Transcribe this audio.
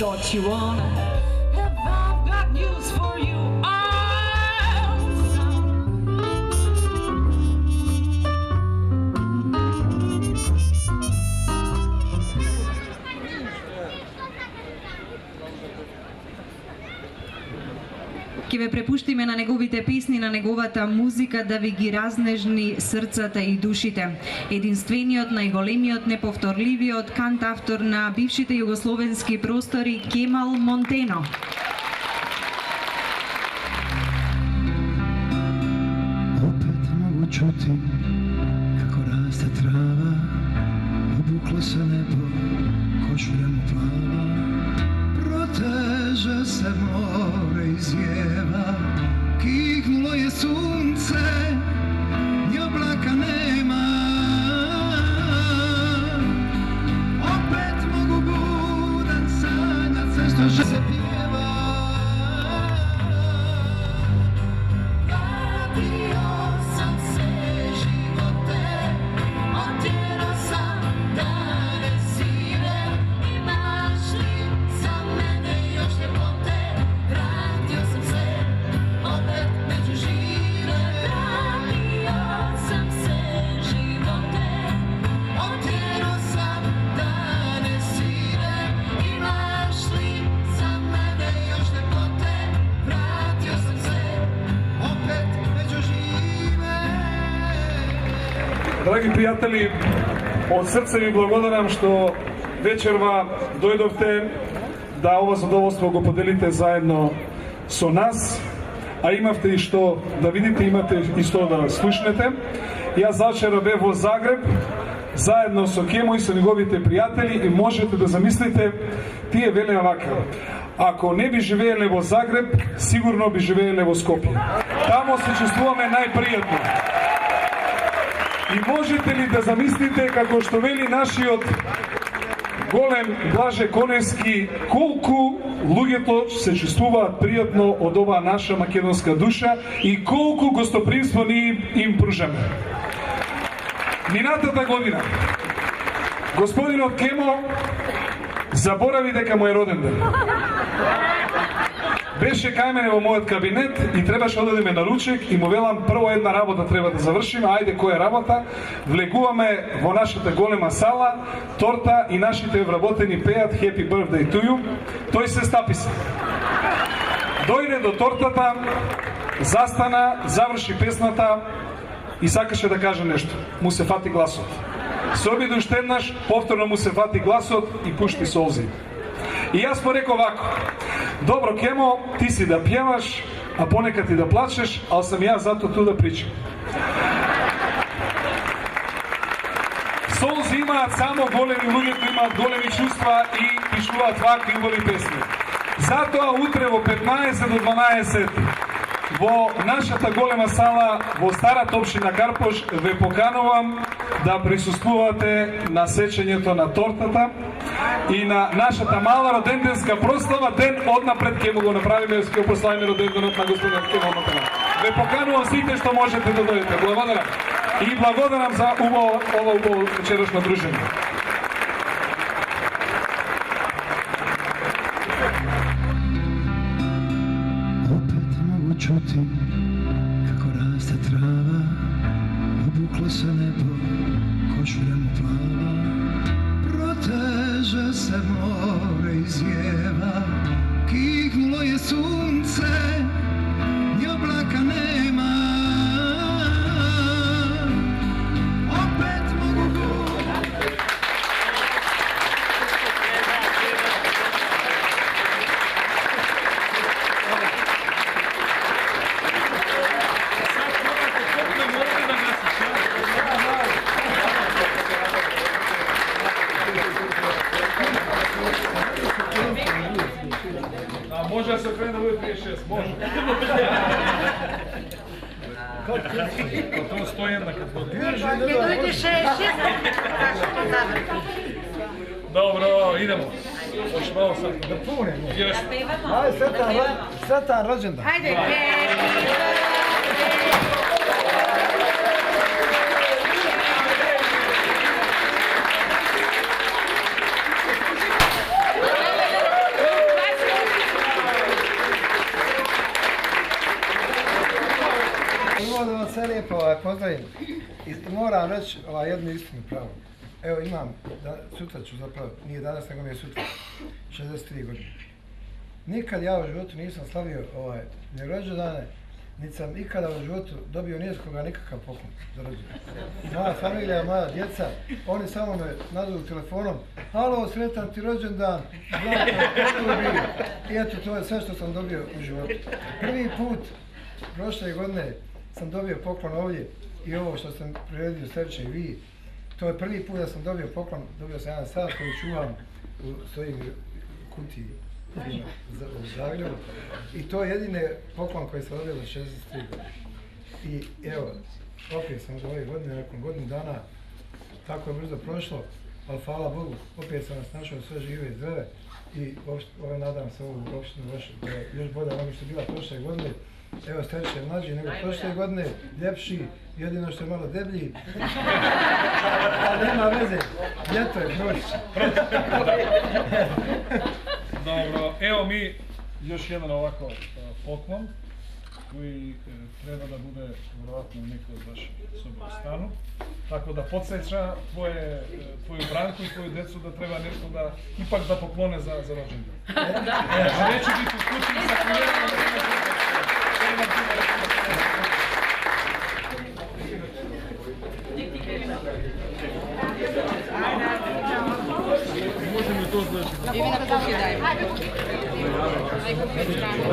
thought you wanna have. I've got news for you. Ке ве препуштиме на неговите песни, на неговата музика да ви ги разнежни срцата и душите. Единствениот, најголемиот, неповторливиот кантавтор на бившите југословенски простори Кемал Монтено. Opet mogu čuti kako raste trava, obuklo se nebo košuljem plava, proteže se more i zjeva, kihnulo je sunce, ni oblaka nema. Opet mogu budan sanjat sve što se pjeva. Драги пријатели, од срце ви благодарам што вечерва дојдовте да ова задоволство го поделите заедно со нас, а имавте и што да видите, имате и што да слушнете. Јас завчера бев во Загреб, заедно со Кемо и со неговите пријатели, и можете да замислите, тие велеа вака: ако не би живееле во Загреб, сигурно би живееле во Скопје. Тамо се чувствуваме најпријатно. И можете ли да замислите, како што вели нашиот голем Блаже Коневски, колку луѓето се чувствуваат пријатно од оваа наша македонска душа и колку гостопримство ние им пружаме. Минатата година господинот Кемо заборави дека му е роден ден. Беше кај мене во мојот кабинет и требаше одедеме на ручек и му велам: прво една работа треба да завршиме, ајде која работа? Влегуваме во нашата голема сала, торта и нашите вработени пеат Happy Birthday to you. Тој се стапи се. Дојде до тортата, застана, заврши песната и сакаше да каже нешто. Му се фати гласот. Се обиди уште еднаш, повторно му се фати гласот и пушти солзи. И јас му реков вако: добро Кемо, ти си да пјеваш, а понекад и да плачеш, ал сам јас зато ту да причам. Солзи имаат само големи луѓето, имаат големи чувства и пишуваат вакви убави песни. Затоа утре во 15 до 12 во нашата голема сала во старата општина Карпош ве поканувам да присуствувате на сечењето на тортата и на нашата мала роденденска прослава. Ден однапред ќе го направиме, ќе го прославиме роденденот на господин Кемо Монтено. Ве поканувам сите што можете да дојдете. Благодарам. И благодарам за ова убаво вечерашно дружење. Čuti kako raste trava, obuklo se nebo košuljem plava, proteže se more i zjeva, kihnulo je sunce, ni oblaka nema. Opet mogu Може да се крene да бъде 36, може. Потом 101 като бъде. Не дойде 66, Добро, идемо. Още malo sad. da punemo. Još. Ajde, sretan rođendan. Ajde, lijepo pozdravim i moram reći jednu istinu pravu. Evo imam, sutra ću zapravo, nije danas nego mi je sutra, 63 godine. Nikad ja u životu nisam slavio ni rođendane, niti sam ikada u životu dobio nijeskoga nikakav poklon za rođendan. Moja familija, moja djeca, oni samo me nazovu telefonom, halo, sretan ti rođendan, i eto, to je sve što sam dobio u životu. Prvi put, prošle godine, sam dobio poklon ovdje i ovo što sam priredio Sterče i vi. To je prvi put da sam dobio poklon, dobio sam jedan sat koji čuvam u svojim kutiji u Zagrebu. I to je jedine poklon koji sam dobio za 63 godine. I evo, opet sam za ove godine, nakon godinu dana, tako je brzo prošlo, ali hvala Bogu, opet sam nas našao sve žive i zdrave i nadam se ovu opštinu vašu da je još bolja nego što je bila prošle godine. Evo, Sterče je mlađi nego prošle godine, ljepši, jedino što je malo deblji, ali nema veze, ljeto je, proći. Dobro, evo mi još jedan ovako poklon koji treba da bude vjerojatno u nekoj od vaših sobe u stanu. Tako da podsjeća tvoju Branku i tvoju djecu da treba nešto da ipak da poklone za rođendan. Neće biti u kući sa klijentom. Možemo to znači. Ivina Kofi dajmo. Ajko mi stranu.